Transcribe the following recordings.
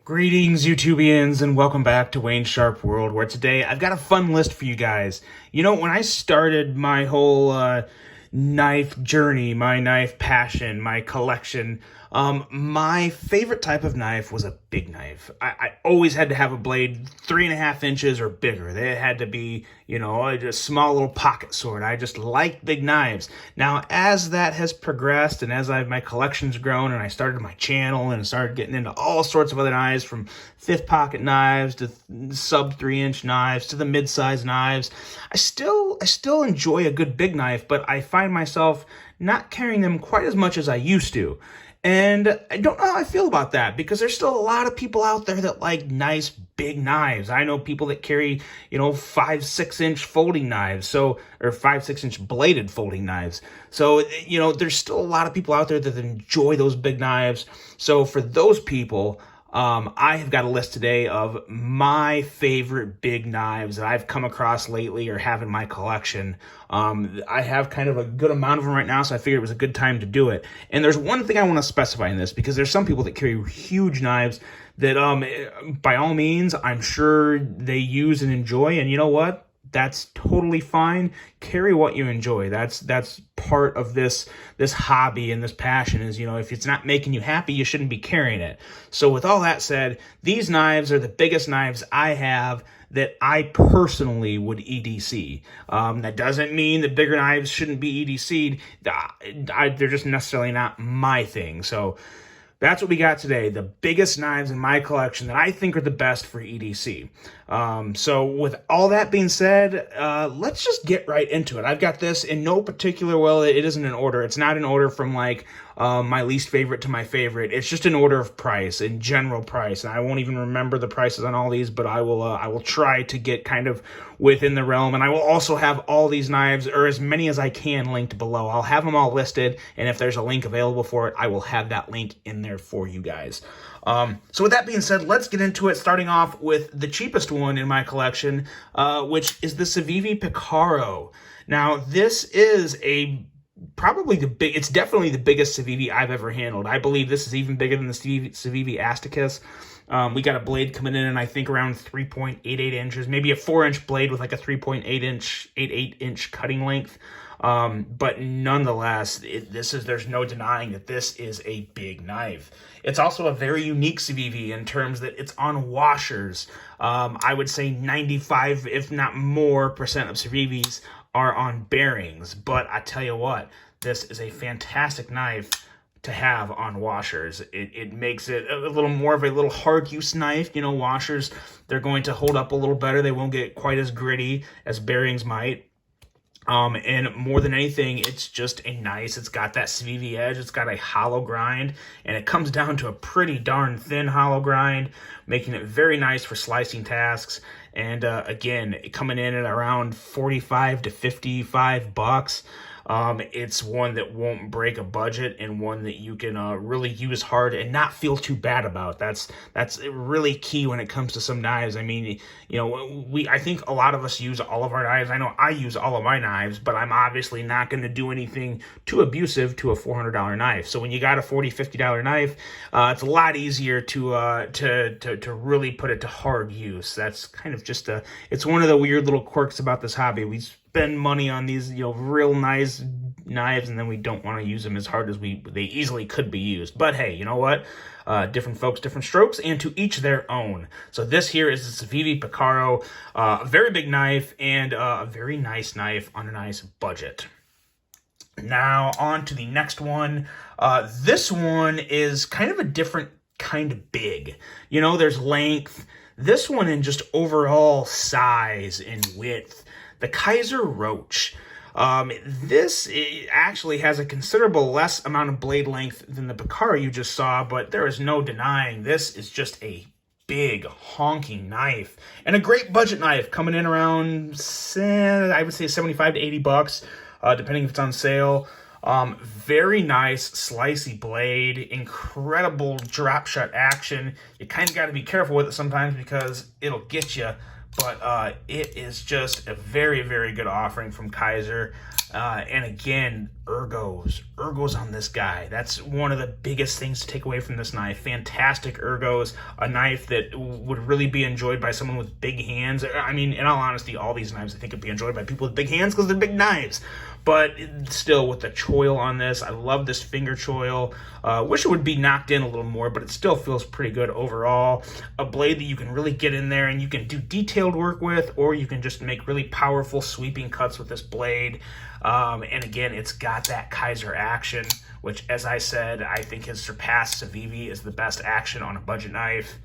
Greetings, YouTubians, and welcome back to Wayne Sharp World, where today I've got a fun list for you guys. You know, when I started my whole knife journey, my knife passion, my collection, my favorite type of knife was a big knife. I always had to have a blade 3.5 inches or bigger. They had to be, you know, a small little pocket sword. I just liked big knives. Now, as that has progressed and as my collection's grown and I started my channel and started getting into all sorts of other knives, from fifth pocket knives to sub 3-inch knives to the mid-size knives, I still enjoy a good big knife, but I find myself not carrying them quite as much as I used to. And I don't know how I feel about that, because there's still a lot of people out there that like nice big knives. I know people that carry, you know, 5-6 inch folding knives, or 5-6 inch bladed folding knives. So, you know, there's still a lot of people out there that enjoy those big knives. So for those people, I have got a list today of my favorite big knives that I've come across lately or have in my collection. I have kind of a good amount of them right now, so I figured it was a good time to do it. And there's one thing I want to specify in this, because there's some people that carry huge knives that, by all means, I'm sure they use and enjoy. And you know what? That's totally fine. Carry what you enjoy. That's part of this hobby and this passion is, you know, if it's not making you happy, you shouldn't be carrying it. So with all that said, these knives are the biggest knives I have that I personally would EDC. That doesn't mean that bigger knives shouldn't be EDC'd. They're just necessarily not my thing. So that's what we got today, the biggest knives in my collection that I think are the best for EDC. So with all that being said, let's just get right into it. I've got this in no particular, well, it isn't in order. It's not in order from like my least favorite to my favorite. It's just in order of price, in general price. And I won't even remember the prices on all these, but I will try to get kind of within the realm. And I will also have all these knives, or as many as I can, linked below. I'll have them all listed, and if there's a link available for it, I will have that link in there for you guys. So with that being said, let's get into it, starting off with the cheapest one in my collection, which is the Civivi Picaro. Now, this is it's definitely the biggest Civivi I've ever handled. I believe this is even bigger than the Civivi Asticus. We got a blade coming in, and I think around 3.88 inches, maybe a 4-inch blade with like a 3.8 inch cutting length. But nonetheless, there's no denying that this is a big knife. It's also a very unique Civivi in terms that it's on washers. I would say 95, if not more, percent of Civivis are on bearings. But I tell you what, this is a fantastic knife to have on washers. It makes it a little more of a little hard use knife. You know, washers, they're going to hold up a little better. They won't get quite as gritty as bearings might. And more than anything, it's just it's got that Civivi edge, it's got a hollow grind, and it comes down to a pretty darn thin hollow grind, making it very nice for slicing tasks. And again, coming in at around 45 to 55 bucks. It's one that won't break a budget, and one that you can really use hard and not feel too bad about. That's really key when it comes to some knives. I mean, you know, I think a lot of us use all of our knives. I know I use all of my knives, but I'm obviously not going to do anything too abusive to a $400 knife. So when you got a $40, $50 knife, it's a lot easier to really put it to hard use. That's kind of just it's one of the weird little quirks about this hobby. We spend money on these, you know, real nice knives, and then we don't want to use them as hard as they easily could be used. But hey, you know what? Different folks, different strokes, and to each their own. So this here is the Civivi Picaro, a very big knife and a very nice knife on a nice budget. Now on to the next one. This one is kind of a different kind of big. You know, there's length. This one in just overall size and width. The Kizer Roach. This actually has a considerable less amount of blade length than the Picaro you just saw, but there is no denying this is just a big honking knife and a great budget knife, coming in around, I would say 75 to 80 bucks, depending if it's on sale. Very nice slicey blade, incredible drop shot action. You kind of got to be careful with it sometimes because it'll get you. But it is just a very, very good offering from Kizer. And again, ergos on this guy. That's one of the biggest things to take away from this knife. Fantastic ergos, a knife that would really be enjoyed by someone with big hands. I mean, in all honesty, all these knives I think would be enjoyed by people with big hands because they're big knives. But still, with the choil on this, I love this finger choil. Wish it would be knocked in a little more, but it still feels pretty good overall. A blade that you can really get in there and you can do detailed work with, or you can just make really powerful sweeping cuts with this blade. And again, it's got that Kizer action, which, as I said, I think has surpassed Civivi as the best action on a budget knife.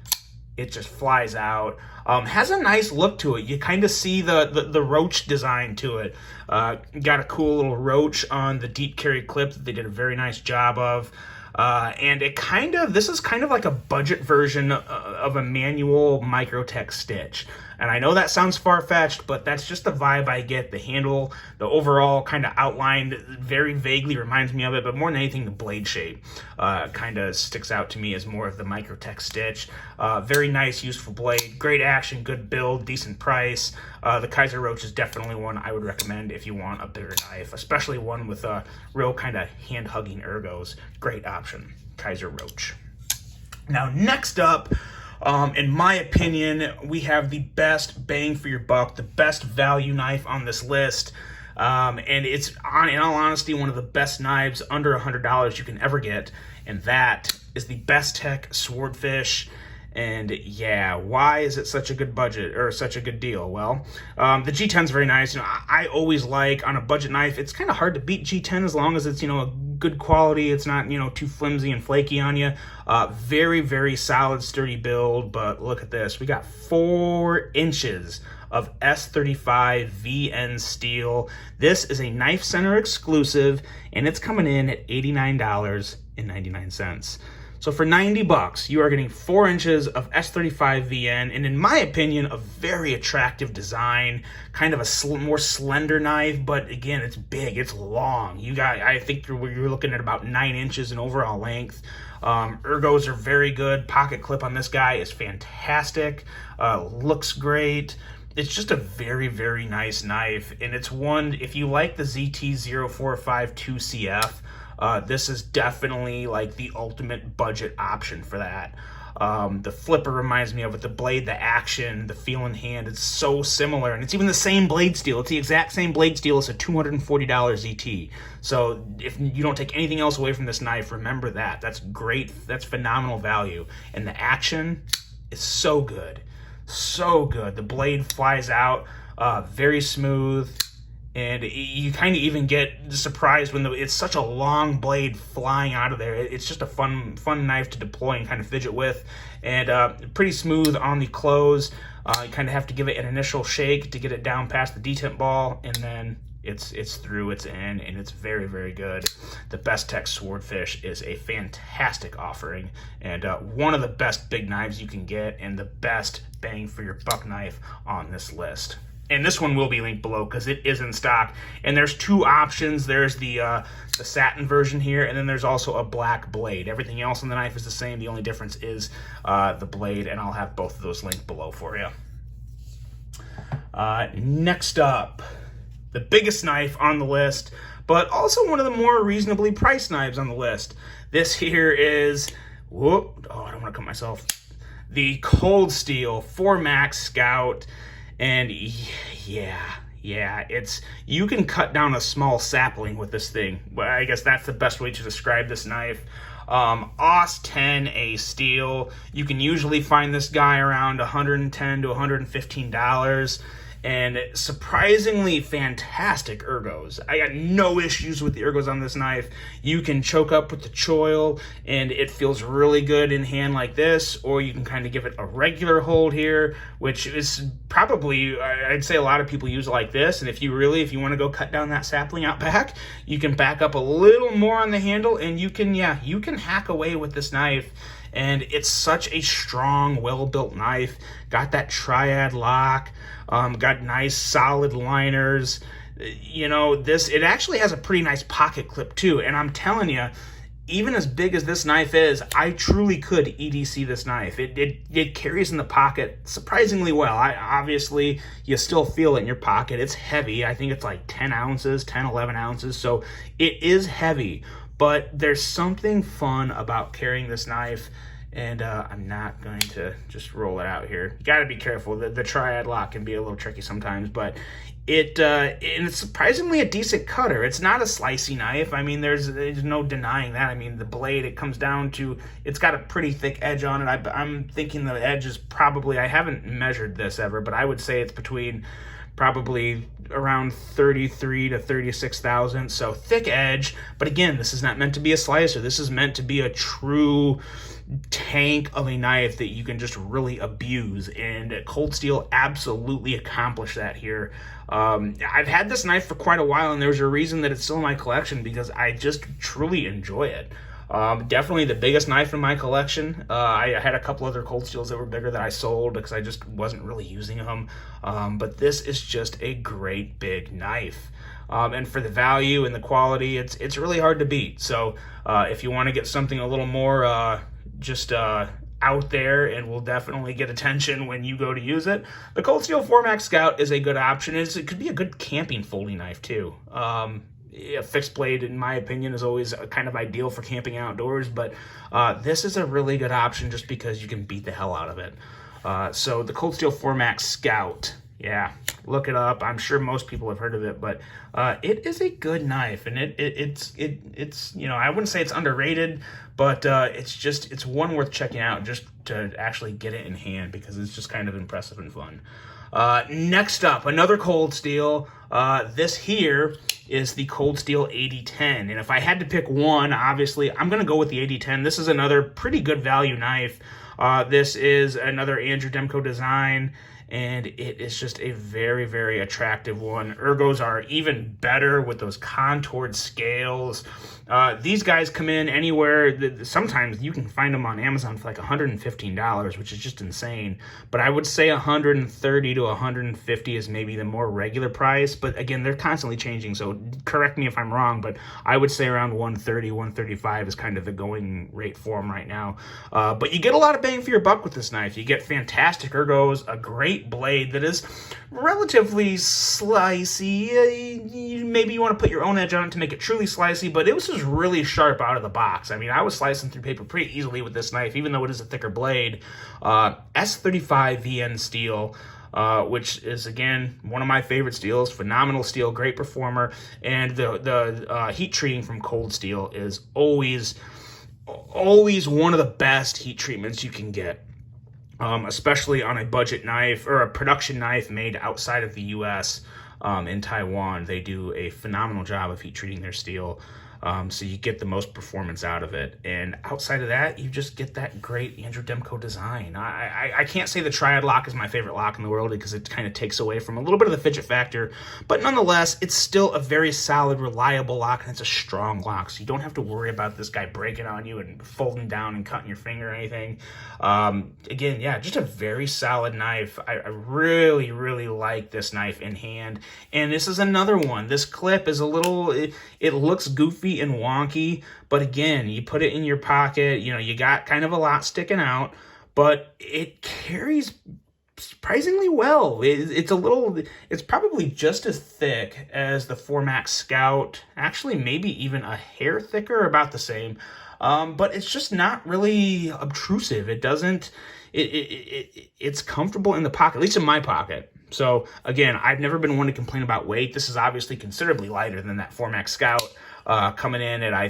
It just flies out. Has a nice look to it. You kind of see the roach design to it. Got a cool little roach on the deep carry clip that they did a very nice job of. And this is kind of like a budget version of a manual Microtech stitch. And I know that sounds far-fetched, but that's just the vibe I get. The handle, the overall kind of outline very vaguely reminds me of it, but more than anything, the blade shape kind of sticks out to me as more of the Microtech stitch. Very nice, useful blade, great action, good build, decent price. The Kizer Roach is definitely one I would recommend if you want a bigger knife, especially one with real kind of hand-hugging ergos. Great option, Kizer Roach. Now, next up, in my opinion, we have the best bang for your buck, the best value knife on this list. And it's, in all honesty, one of the best knives under $100 you can ever get. And that is the Bestech Swordfish. And yeah, why is it such a good budget or such a good deal? Well, the G10 is very nice. I always like on a budget knife, it's kind of hard to beat G10 as long as it's, a good quality. It's not, too flimsy and flaky on you. Very, very solid, sturdy build. But look at this. We got 4 inches of S35 VN steel. This is a Knife Center exclusive, and it's coming in at $89.99. So for $90, you are getting 4 inches of S35 VN, and in my opinion, a very attractive design, kind of a more slender knife, but again, it's big, it's long. I think you're looking at about 9 inches in overall length. Ergos are very good. Pocket clip on this guy is fantastic. Looks great. It's just a very, very nice knife, and it's one, if you like the ZT0452CF, this is definitely like the ultimate budget option for that. The flipper reminds me of it, the blade, the action, the feel in hand, it's so similar, and it's even the same blade steel. It's the exact same blade steel as a $240 ZT. So if you don't take anything else away from this knife, remember that. That's great, that's phenomenal value. And the action is so good. So good. The blade flies out, very smooth, and you kind of even get surprised when it's such a long blade flying out of there. It's just a fun knife to deploy and kind of fidget with, and pretty smooth on the close. You kind of have to give it an initial shake to get it down past the detent ball, and then it's through, it's in, and it's very, very good. The Bestech Swordfish is a fantastic offering, and one of the best big knives you can get, and the best bang for your buck knife on this list. And this one will be linked below because it is in stock. And there's 2 options. There's the satin version here, and then there's also a black blade. Everything else on the knife is the same. The only difference is the blade, and I'll have both of those linked below for you. Next up, the biggest knife on the list, but also one of the more reasonably priced knives on the list. This here is, I don't want to cut myself. The Cold Steel 4 Max Scout. And yeah, you can cut down a small sapling with this thing. But I guess that's the best way to describe this knife. AUS 10A steel. You can usually find this guy around $110 to $115. And surprisingly fantastic ergos. I got no issues with the ergos on this knife. You can choke up with the choil, and it feels really good in hand like this, or you can kind of give it a regular hold here, which is probably, I'd say a lot of people use it like this, and if you want to go cut down that sapling out back, you can back up a little more on the handle, and you can hack away with this knife. And it's such a strong, well-built knife. Got that triad lock. Got nice, solid liners. It actually has a pretty nice pocket clip, too. And I'm telling you, even as big as this knife is, I truly could EDC this knife. It carries in the pocket surprisingly well. Obviously, you still feel it in your pocket. It's heavy. I think it's like 10 ounces, 10, 11 ounces. So it is heavy, but there's something fun about carrying this knife. And I'm not going to just roll it out here. You got to be careful. The triad lock can be a little tricky sometimes, but and it's surprisingly a decent cutter. It's not a slicey knife. I mean, there's no denying that. I mean, the blade, it comes down to, it's got a pretty thick edge on it. I'm thinking the edge is probably, I haven't measured this ever, but I would say it's between probably around 33 to 36 thousandths, so thick edge. But again, this is not meant to be a slicer. This is meant to be a true tank of a knife that you can just really abuse, and cold steel absolutely accomplished that here. I've had this knife for quite a while, and there's a reason that it's still in my collection, because I just truly enjoy it. Definitely the biggest knife in my collection. I had a couple other cold steels that were bigger that I sold because I just wasn't really using them. But this is just a great big knife. And for the value and the quality, it's really hard to beat. So if you want to get something a little more out there and will definitely get attention when you go to use it, the Cold Steel 4MAX Scout is a good option. It could be a good camping folding knife too. A fixed blade, in my opinion, is always kind of ideal for camping outdoors, but this is a really good option just because you can beat the hell out of it. So the Cold Steel 4MAX Scout, yeah, look it up. I'm sure most people have heard of it, but it is a good knife, and it's you know, I wouldn't say it's underrated, but it's one worth checking out just to actually get it in hand, because it's just kind of impressive and fun. Next up, another cold steel. This here is the Cold Steel AD10, and if I had to pick one, obviously I'm going to go with the AD10. This is another pretty good value knife. This is another Andrew Demko design, and it is just a very, very attractive one. Ergos are even better with those contoured scales. These guys come in anywhere. Sometimes you can find them on Amazon for like $115, which is just insane. But I would say $130 to $150 is maybe the more regular price. But again, they're constantly changing, so correct me if I'm wrong, but I would say around $130, $135 is kind of the going rate for them right now. But you get a lot of bang for your buck with this knife. You get fantastic ergos, a great blade that is relatively slicey. Maybe you want to put your own edge on it to make it truly slicey, but it was just really sharp out of the box. I mean, I was slicing through paper pretty easily with this knife, even though it is a thicker blade. S35 VN steel, which is, again, one of my favorite steels. Phenomenal steel, great performer, and the heat treating from Cold Steel is always one of the best heat treatments you can get. Especially on a budget knife or a production knife made outside of the U.S. In Taiwan. They do a phenomenal job of heat treating their steel, so you get the most performance out of it. And outside of that, you just get that great Andrew Demko design. I can't say the triad lock is my favorite lock in the world, because it kind of takes away from a little bit of the fidget factor, but nonetheless, it's still a very solid, reliable lock, and it's a strong lock, so you don't have to worry about this guy breaking on you and folding down and cutting your finger or anything. Again, yeah, just a very solid knife. I really, really like this knife in hand. And this is another one. This clip is a little, it looks goofy and wonky, but again, you put it in your pocket, you know, you got kind of a lot sticking out, but it carries surprisingly well. It's probably just as thick as the 4MAX Scout, actually maybe even a hair thicker, about the same. But it's just not really obtrusive. It's comfortable in the pocket, at least in my pocket. So again, I've never been one to complain about weight. This is obviously considerably lighter than that 4MAX Scout, coming in at, I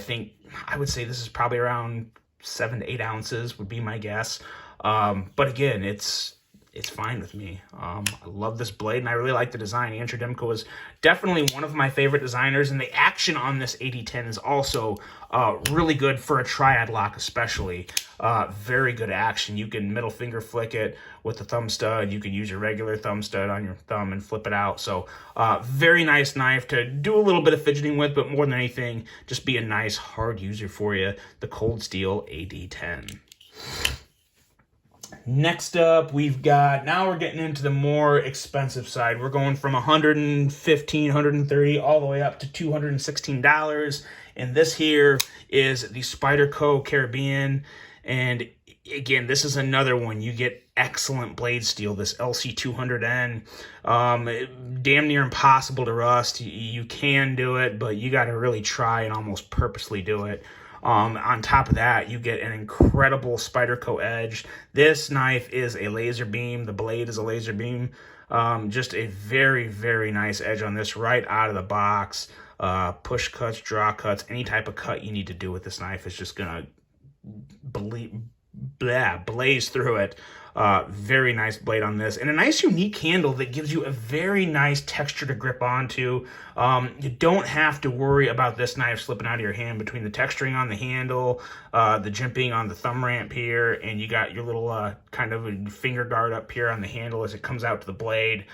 would say this is probably around 7 to 8 ounces would be my guess. But again, it's fine with me. I love this blade, and I really like the design. Andrew Demko is definitely one of my favorite designers, and the action on this AD10 is also really good for a triad lock especially. Very good action. You can middle finger flick it with the thumb stud. You can use your regular thumb stud on your thumb and flip it out. So very nice knife to do a little bit of fidgeting with, but more than anything, just be a nice hard user for you. The Cold Steel AD10. Next up, now we're getting into the more expensive side. We're going from $115, $130 all the way up to $216. And this here is the Spyderco Caribbean. And again, this is another one. You get excellent blade steel, this LC200N. Damn near impossible to rust. You can do it, but you got to really try and almost purposely do it. On top of that, you get an incredible Spyderco edge. This knife is a laser beam. The blade is a laser beam. Just a very, very nice edge on this right out of the box. Push cuts, draw cuts, any type of cut you need to do with this knife is just going to blaze through it. Very nice blade on this, and a nice unique handle that gives you a very nice texture to grip onto. You don't have to worry about this knife slipping out of your hand between the texturing on the handle, the jimping on the thumb ramp here, and you got your little kind of a finger guard up here on the handle as it comes out to the blade.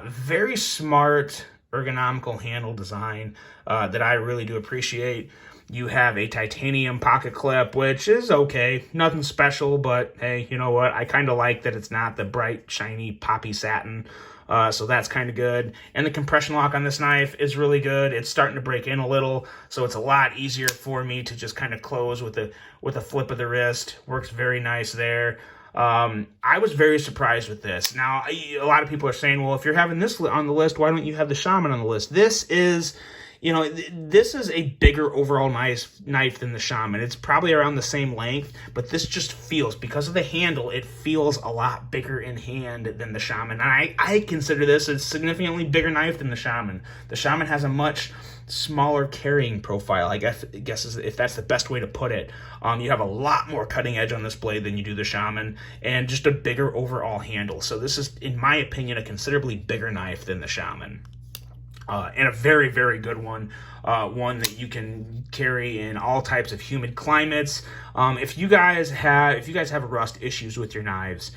Very smart ergonomical handle design that I really do appreciate. You have a titanium pocket clip, which is okay. Nothing special, but hey, you know what? I kind of like that it's not the bright, shiny, poppy satin. So that's kind of good. And the compression lock on this knife is really good. It's starting to break in a little, so it's a lot easier for me to just kind of close with a flip of the wrist. Works very nice there. I was very surprised with this. Now, a lot of people are saying, well, if you're having this on the list, why don't you have the Shaman on the list? This is... this is a bigger overall knife than the Shaman. It's probably around the same length, but this just feels, because of the handle, it feels a lot bigger in hand than the Shaman. And I consider this a significantly bigger knife than the Shaman. The Shaman has a much smaller carrying profile, I guess if that's the best way to put it. You have a lot more cutting edge on this blade than you do the Shaman, and just a bigger overall handle. So this is, in my opinion, a considerably bigger knife than the Shaman. And a very, very good one. One that you can carry in all types of humid climates. If you guys have rust issues with your knives,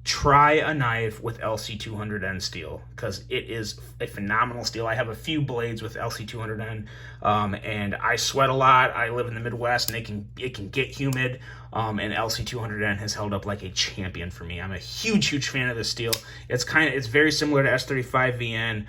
try a knife with LC200N steel, because it is a phenomenal steel. I have a few blades with LC200N, and I sweat a lot. I live in the Midwest, and it can get humid, and LC200N has held up like a champion for me. I'm a huge fan of this steel. It's very similar to S35VN,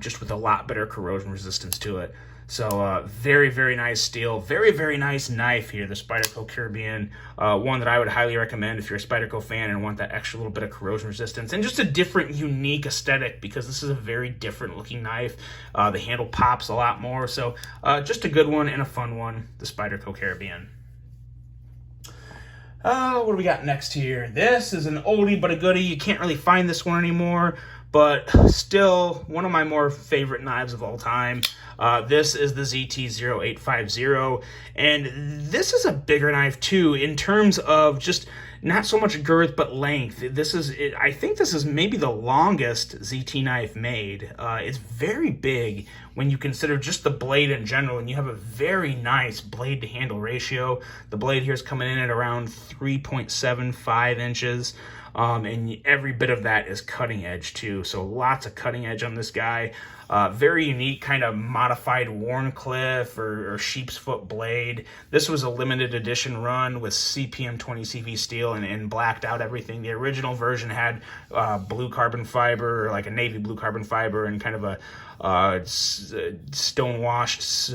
just with a lot better corrosion resistance to it. So very, very nice steel. Very, very nice knife here, the Spyderco Caribbean. One that I would highly recommend if you're a Spyderco fan and want that extra little bit of corrosion resistance. And just a different, unique aesthetic, because this is a very different looking knife. The handle pops a lot more. So just a good one and a fun one, the Spyderco Caribbean. What do we got next here? This is an oldie but a goodie. You can't really find this one anymore, but still one of my more favorite knives of all time. This is the ZT-0850, and this is a bigger knife too in terms of just not so much girth but length. I think this is maybe the longest ZT knife made. It's very big when you consider just the blade in general, and you have a very nice blade to handle ratio. The blade here is coming in at around 3.75 inches. And every bit of that is cutting edge too, so lots of cutting edge on this guy. Very unique kind of modified Warncliffe or sheep's foot blade. This was a limited edition run with CPM 20 CV steel and blacked out everything. The original version had blue carbon fiber, or like a navy blue carbon fiber, and kind of a stonewashed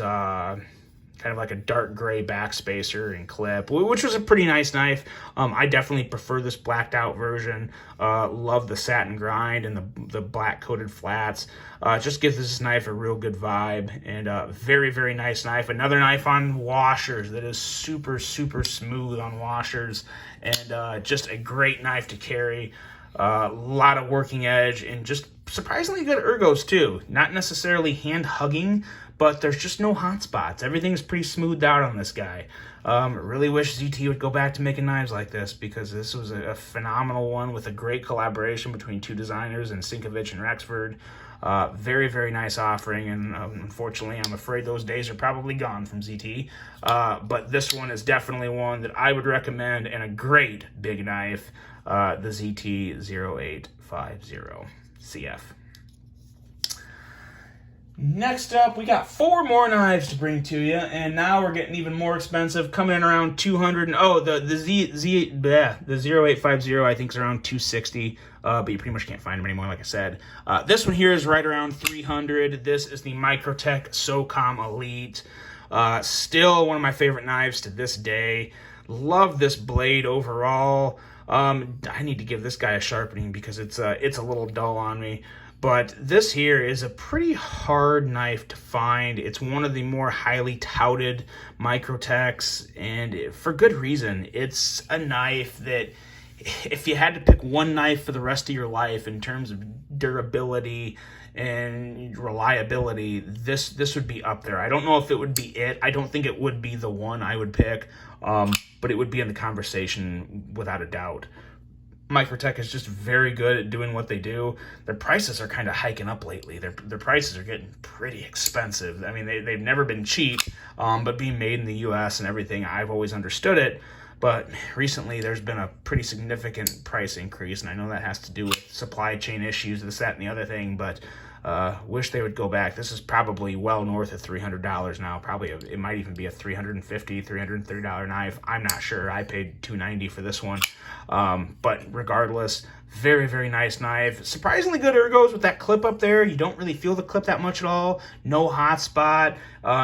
kind of like a dark gray backspacer and clip, which was a pretty nice knife. I definitely prefer this blacked out version. Love the satin grind and the black coated flats. Just gives this knife a real good vibe, and very, very nice knife. Another knife on washers that is super smooth on washers, and just a great knife to carry. A lot of working edge and just surprisingly good ergos too. Not necessarily hand hugging, but there's just no hot spots. Everything's pretty smoothed out on this guy. Really wish ZT would go back to making knives like this, because this was a phenomenal one with a great collaboration between two designers in Sinkovich and Rexford. Very, very nice offering, and unfortunately, I'm afraid those days are probably gone from ZT. But this one is definitely one that I would recommend, and a great big knife, the ZT-0850 CF. Next up, we got 4 more knives to bring to you, and now we're getting even more expensive, coming in around 200. And, oh, the 0850 I think is around 260, but you pretty much can't find them anymore, like I said. This one here is right around 300. This is the Microtech Socom Elite. Still one of my favorite knives to this day. Love this blade overall. I need to give this guy a sharpening because it's a little dull on me. But this here is a pretty hard knife to find. It's one of the more highly touted Microtechs, and for good reason. It's a knife that, if you had to pick one knife for the rest of your life in terms of durability and reliability, this would be up there. I don't know if it would be it. I don't think it would be the one I would pick, but it would be in the conversation without a doubt. Microtech is just very good at doing what they do. Their prices are kind of hiking up lately. Their prices are getting pretty expensive. I mean, they've never been cheap, but being made in the U.S. and everything, I've always understood it. But recently, there's been a pretty significant price increase, and I know that has to do with supply chain issues, this, that, and the other thing, but wish they would go back. This is probably well north of $300 now. Probably it might even be a $350, $330 knife. I'm not sure. I paid $290 for this one. But regardless, very, very nice knife. Surprisingly good ergos with that clip up there. You don't really feel the clip that much at all. No hot spot.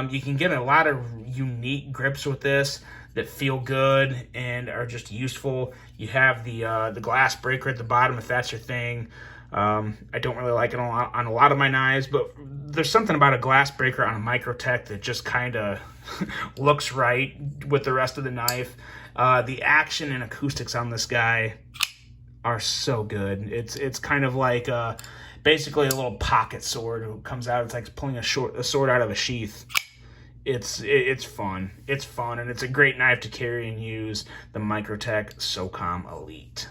You can get a lot of unique grips with this that feel good and are just useful. You have the glass breaker at the bottom if that's your thing. I don't really like it on a lot of my knives, but there's something about a glass breaker on a Microtech that just kind of looks right with the rest of the knife. The action and acoustics on this guy are so good. It's kind of like basically a little pocket sword who comes out. It's like pulling a sword out of a sheath. It's fun. It's fun, and it's a great knife to carry and use. The Microtech Socom Elite.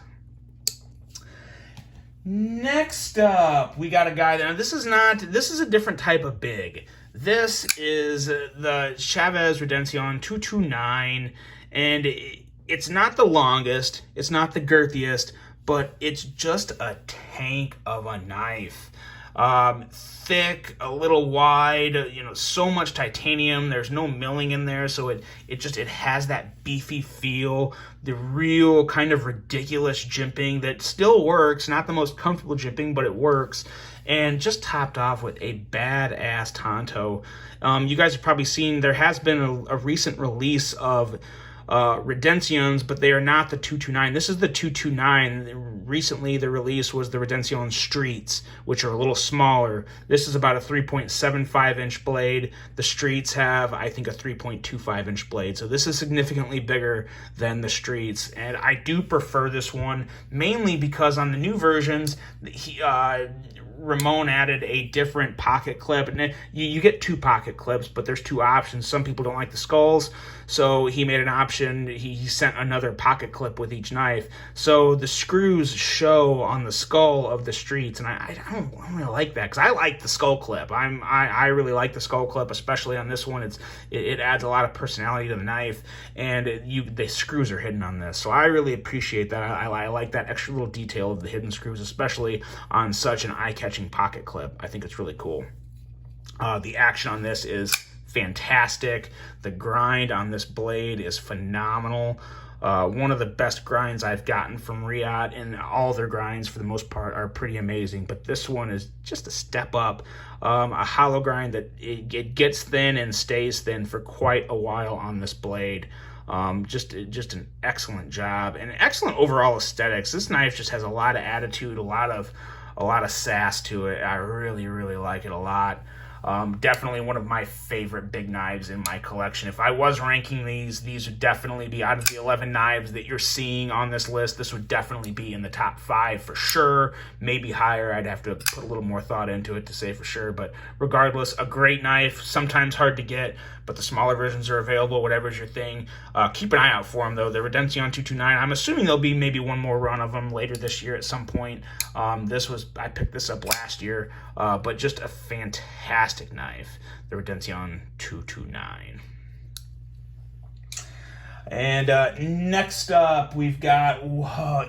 Next up, we got a guy that, this is a different type of big. This is the Chaves Redencion 229, and it's not the longest, it's not the girthiest, but it's just a tank of a knife. Thick, a little wide, so much titanium. There's no milling in there, so it has that beefy feel, the real kind of ridiculous jimping that still works. Not the most comfortable jimping, but it works. And just topped off with a badass Tonto. You guys have probably seen there has been a recent release of Redencions, but they are not the 229. This is the 229. Recently, the release was the Redencion Streets, which are a little smaller. This is about a 3.75-inch blade. The Streets have, I think, a 3.25-inch blade. So this is significantly bigger than the Streets. And I do prefer this one, mainly because on the new versions, Ramon added a different pocket clip, and you get 2 pocket clips, but there's 2 options. Some people don't like the skulls, so he made an option. He sent another pocket clip with each knife, so the screws show on the skull of the Streets, and I don't really like that, because I like the skull clip. I really like the skull clip, especially on this one. It adds a lot of personality to the knife, and the screws are hidden on this, so I really appreciate that. I like that extra little detail of the hidden screws, especially on such an eye-catching pocket clip. I think it's really cool. The action on this is fantastic. The grind on this blade is phenomenal. One of the best grinds I've gotten from Riyadh, and all their grinds for the most part are pretty amazing, but this one is just a step up. A hollow grind that it gets thin and stays thin for quite a while on this blade. Just an excellent job and excellent overall aesthetics. This knife just has a lot of attitude, a lot of sass to it. I really, really like it a lot. Definitely one of my favorite big knives in my collection. If I was ranking these would definitely be, out of the 11 knives that you're seeing on this list, this would definitely be in the top 5 for sure, maybe higher. I'd have to put a little more thought into it to say for sure, but regardless, a great knife, sometimes hard to get, but the smaller versions are available, whatever's your thing. Keep an eye out for them, though. The Redencion 229, I'm assuming there'll be maybe one more run of them later this year at some point. I picked this up last year, but just a fantastic knife, the Redencion 229. And next up, we've got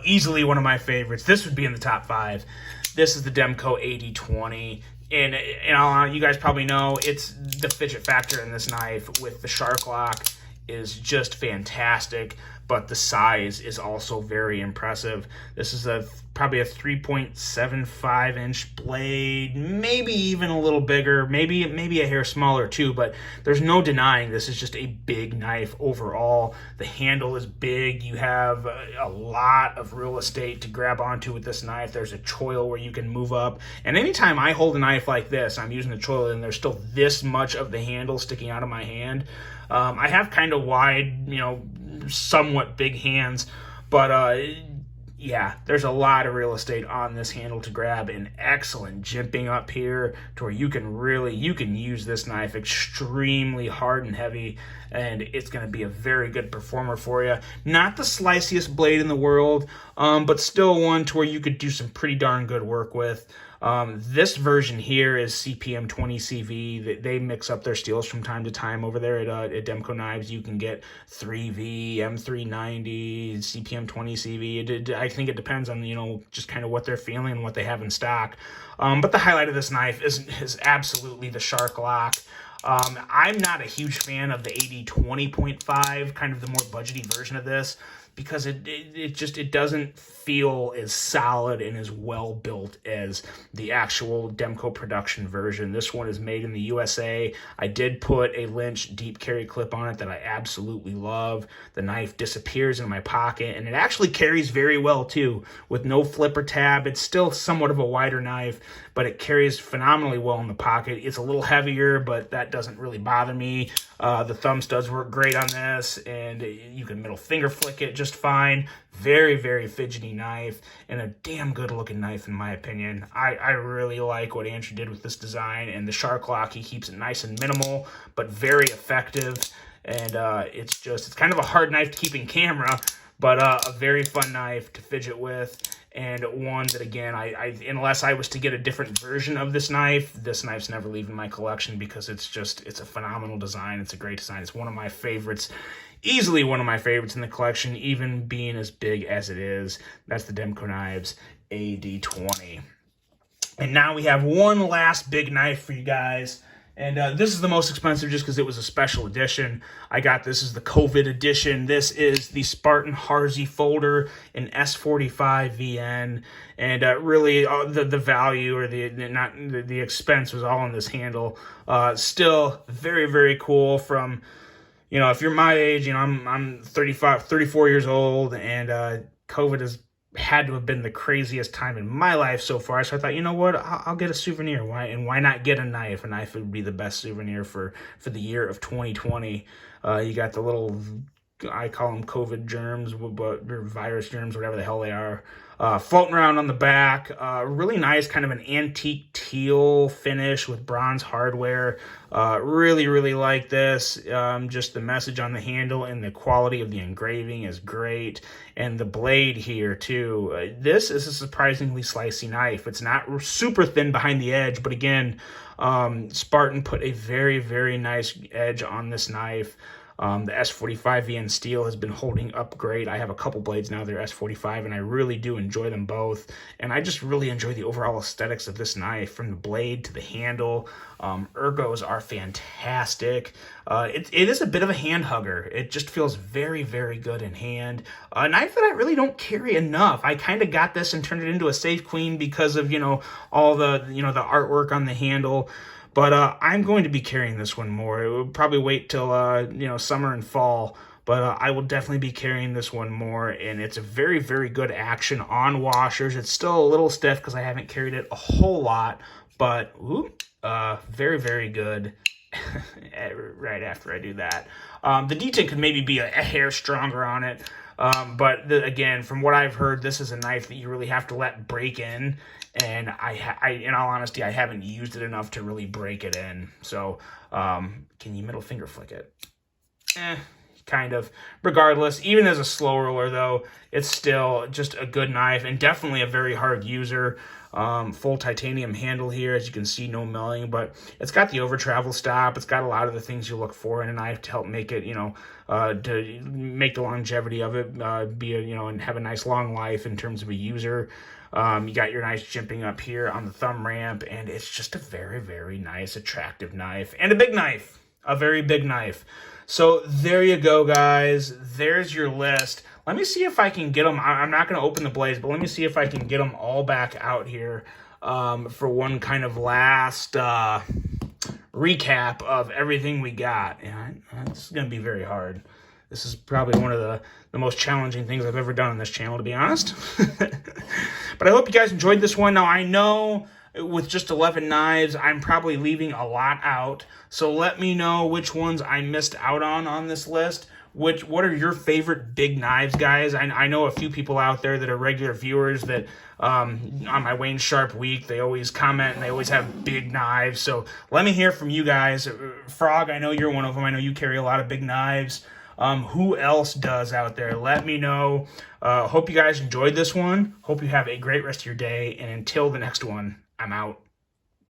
easily one of my favorites. This would be in the top 5. This is the Demko AD20. And you guys probably know it's the fidget factor in this knife with the shark lock is just fantastic, but the size is also very impressive. This is probably a 3.75 inch blade, maybe even a little bigger, maybe a hair smaller too, but there's no denying this is just a big knife overall. The handle is big. You have a lot of real estate to grab onto with this knife. There's a choil where you can move up, and anytime I hold a knife like this, I'm using the choil and there's still this much of the handle sticking out of my hand. I have kind of wide, somewhat big hands, but yeah, there's a lot of real estate on this handle to grab, and excellent jimping up here to where you can use this knife extremely hard and heavy, and it's going to be a very good performer for you. Not the sliciest blade in the world, but still one to where you could do some pretty darn good work with. This version here is CPM 20 CV. They mix up their steels from time to time over there at Demko Knives. You can get 3V, M390, CPM 20 CV. I think it depends on, just kind of what they're feeling and what they have in stock. But the highlight of this knife is absolutely the shark lock. I'm not a huge fan of the AD20.5, kind of the more budgety version of this, because it doesn't feel as solid and as well built as the actual Demko production version. This one is made in the USA. I did put a Lynch deep carry clip on it that I absolutely love. The knife disappears in my pocket, and it actually carries very well too, with no flipper tab. It's still somewhat of a wider knife, but it carries phenomenally well in the pocket. It's a little heavier, but that doesn't really bother me. The thumb studs work great on this, and you can middle finger flick it just fine. Very, very fidgety knife, and a damn good looking knife in my opinion. I really like what Andrew did with this design, and the shark lock, he keeps it nice and minimal, but very effective. And it's kind of a hard knife to keep in camera, but a very fun knife to fidget with. And one that, again, unless I was to get a different version of this knife's never leaving my collection, because it's a phenomenal design. It's a great design. It's one of my favorites, easily one of my favorites in the collection, even being as big as it is. That's the Demko Knives AD20. And now we have one last big knife for you guys. And this is the most expensive just because it was a special edition. I got this as the COVID edition. This is the Spartan Harsey folder in S45 VN. And really, the value or the expense was all in this handle. Still very, very cool. From, if you're my age, I'm 34 years old, and COVID has had to have been the craziest time in my life so far. So I thought, you know what, I'll get a souvenir. Why not get a knife? A knife would be the best souvenir for the year of 2020. You got the little, I call them COVID germs, but virus germs, whatever the hell they are, floating around on the back. Really nice, kind of an antique teal finish with bronze hardware. Really, really like this. Just the message on the handle and the quality of the engraving is great. And the blade here too. This is a surprisingly slicey knife. It's not super thin behind the edge, but again, Spartan put a very, very nice edge on this knife. The S45 VN steel has been holding up great. I have a couple blades now that are S45, and I really do enjoy them both. And I just really enjoy the overall aesthetics of this knife, from the blade to the handle. Ergos are fantastic. It is a bit of a hand hugger. It just feels very, very good in hand. A knife that I really don't carry enough. I kind of got this and turned it into a safe queen because of, all the, the artwork on the handle. But I'm going to be carrying this one more. It will probably wait till, summer and fall. But I will definitely be carrying this one more. And it's a very, very good action on washers. It's still a little stiff because I haven't carried it a whole lot. But, very, very good right after I do that. The detent could maybe be a hair stronger on it. But again, from what I've heard, this is a knife that you really have to let break in. And I, in all honesty, I haven't used it enough to really break it in. So, can you middle finger flick it? kind of. Regardless, even as a slow roller, though, it's still just a good knife and definitely a very hard user. Full titanium handle here, as you can see, no milling, but it's got the over travel stop. It's got a lot of the things you look for in a knife to help make it, to make the longevity of it and have a nice long life in terms of a user. You got your nice jimping up here on the thumb ramp, and it's just a very, very nice, attractive knife, and a big knife, a very big knife. So there you go, guys. There's your list. Let me see if I can get them. I'm not going to open the blaze, but let me see if I can get them all back out here for one kind of last recap of everything we got. And this is going to be very hard. This is probably one of the most challenging things I've ever done on this channel, to be honest. But I hope you guys enjoyed this one. Now, I know with just 11 knives, I'm probably leaving a lot out. So let me know which ones I missed out on this list. What are your favorite big knives, guys? I know a few people out there that are regular viewers that on my Wayne Sharp week, they always comment and they always have big knives. So let me hear from you guys. Frog, I know you're one of them. I know you carry a lot of big knives. Who else does out there? Let me know. Hope you guys enjoyed this one. Hope you have a great rest of your day. And until the next one, I'm out.